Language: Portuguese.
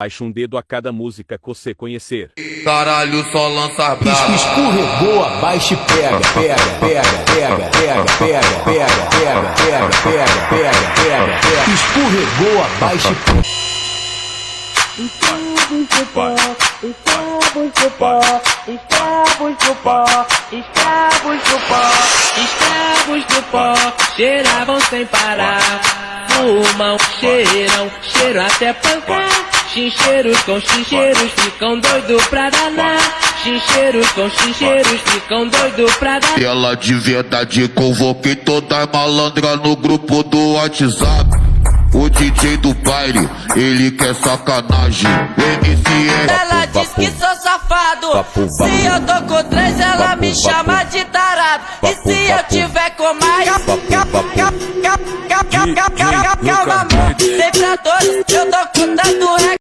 Baixa um dedo a cada música que você conhecer. Caralho, só lança brava. Escorregou, abaixa e pega, pega, pega, pega, pega, pega, pega, pega, pega, pega, pega, pega, pega. Escorregou, abaixa e pega. Escravos do pó, escravos do pó, escravos do pó, escravos do pó, escravos do pó, cheiravam sem parar, fumam, cheiram, cheiram até pancar. Chincheiros com chincheiros ficam doido pra danar. Chincheiros com chincheiros ficam doido pra danar. Ela de verdade convoquei toda malandra no grupo do WhatsApp. O DJ do baile, ele quer sacanagem. O MC Ela diz que sou safado. Se eu tô com três, ela me chama de tarado. E se eu tiver com mais, calma amor, sempre a todos eu dou com tanto